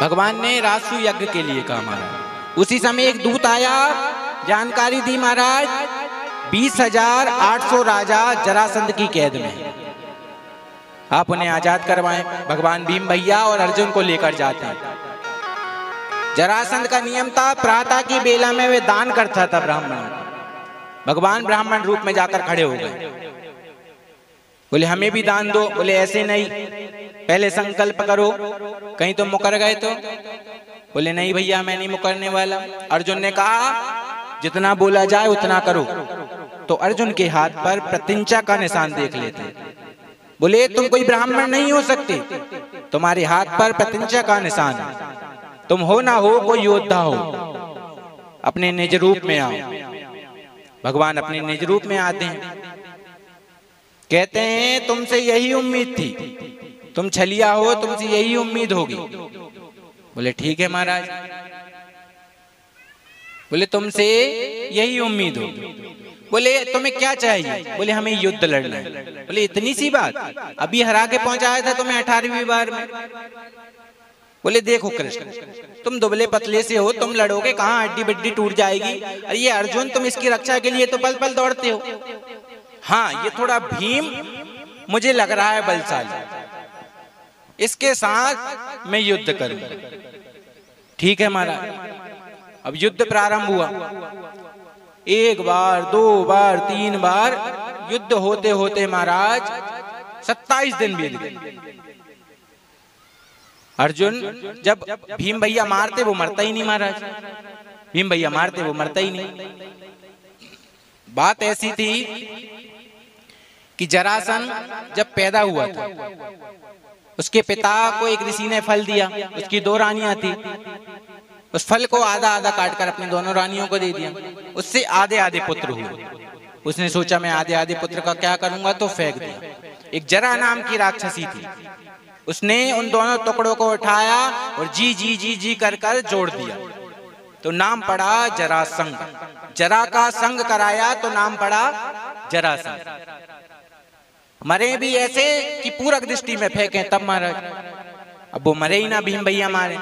भगवान ने राजसू यज्ञ के लिए कहा महाराज। उसी समय एक दूत आया, जानकारी दी महाराज 20,800 राजा जरासंध की कैद में, आप उन्हें आजाद करवाएं। भगवान भीम भैया और अर्जुन को लेकर जाते हैं। जरासंध का नियम था, प्रातः की बेला में वे दान करता था ब्राह्मणों। भगवान ब्राह्मण रूप में जाकर खड़े हो गए, बोले हमें भी दान दो। बोले ऐसे नहीं, पहले संकल्प करो, कहीं तो मुकर गए तो। बोले नहीं भैया मैं नहीं मुकरने वाला। अर्जुन ने कहा जितना बोला जाए उतना करो। तो अर्जुन के हाथ पर प्रतिज्ञा का निशान देख लेते। बोले तुम कोई ब्राह्मण नहीं हो सकते, तुम्हारे हाथ पर प्रतिज्ञा का निशान है, तुम हो ना हो कोई योद्धा हो, अपने निज रूप में आओ। भगवान अपने निज रूप में आते हैं, कहते हैं तुमसे यही उम्मीद थी, तुम छलिया हो, तुमसे यही उम्मीद होगी। बोले ठीक है महाराज। बोले तुमसे यही उम्मीद होगी। बोले तुम्हें क्या चाहिए? बोले हमें युद्ध लड़ना है। बोले इतनी सी बात, अभी हरा के पहुंचाया था तुम्हें 18वीं बार में। बोले देखो कृष्ण, तुम दुबले पतले से हो, तुम लड़ोगे कहाँ, हड्डी बड्डी टूट जाएगी। अरे ये अर्जुन, तुम इसकी रक्षा के लिए तो पल पल दौड़ते हो। हाँ ये थोड़ा भीम मुझे लग रहा है बलशाली, इसके साथ मैं युद्ध करूंगा। ठीक है महाराज। अब युद्ध प्रारंभ हुआ। एक बार, दो बार, 3 बार युद्ध होते होते महाराज 27 दिन बीत गए। अर्जुन जब भीम भैया मारते वो मरता ही नहीं महाराज, भीम भैया मारते वो मरता ही नहीं। बात ऐसी थी कि जरासंध जब पैदा हुआ था, उसके पिता को एक ऋषि ने फल दिया, उसकी 2 रानियां थी। उस फल को आधा आधा काटकर अपनी दोनों रानियों को दे दिया, उससे आधे आधे पुत्र हुए। उसने सोचा मैं आधे आधे पुत्र का क्या करूंगा, तो फेंक दिया। एक जरा नाम की राक्षसी थी, उसने उन दोनों टुकड़ों को उठाया और जी जी जी जी कर कर जोड़ दिया, तो नाम पड़ा जरासंध। जरा का संग कराया तो नाम पड़ा जरासंध। मरे भी ऐसे कि पूरक दृष्टि में फेंके तब महाराज। अब वो मरे ही ना, भीम भैया मारे।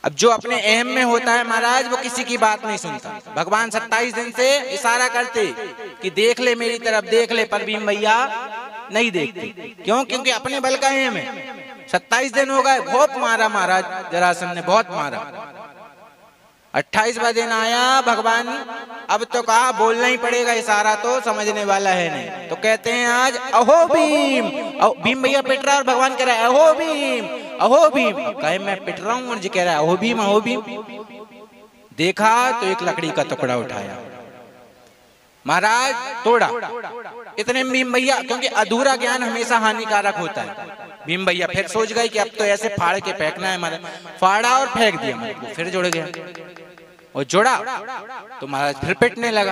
अब जो अपने अहम में होता है महाराज, वो किसी की बात नहीं सुनता। भगवान 27 दिन से इशारा करते कि देख ले मेरी तरफ, देख ले, पर भीम भैया नहीं देखते। क्यों? क्योंकि अपने बल का अहम है। 27 दिन हो गए, बहुत मारा महाराज जरासंध ने, बहुत मारा। 28वां दिन आया, भगवान अब तो कहा बोलना ही पड़ेगा, इशारा तो समझने वाला है नहीं। तो कहते हैं आज अहो भीम। भीम भैया पिट रहा और भगवान कह रहा है अहो भीम, अहो भीम। कहे मैं पिट रहा हूं, मुझे कह रहा है अहो भीम, अहो भीम। देखा तो एक लकड़ी का टुकड़ा उठाया महाराज, तोड़ा। इतने भीम भैया, क्योंकि अधूरा ज्ञान हमेशा हानिकारक होता है, भीम भैया फिर सोच गए कि अब तो ऐसे फाड़ के फेंकना है। महाराज फाड़ा और फेंक दिया, फिर जुड़ गया। और जुड़ा तो महाराज फिर पिटने लगा।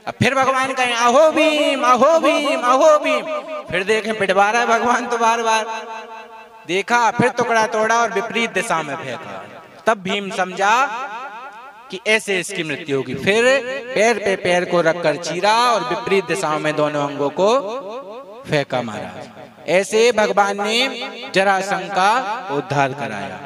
अब फिर भगवान कहें अहो भीम, अहो भीम, अहो भीम। फिर देखें पिटवा रहा है भगवान तो बार बार। देखा फिर टुकड़ा तोड़ा और विपरीत दिशा में फेंका। तब भीम समझा कि ऐसे इसकी मृत्यु होगी। फिर पैर पे पैर को रखकर चीरा और विपरीत दिशाओं में दोनों अंगों को फेंका महाराज। ऐसे भगवान ने जरासंध का उद्धार कराया।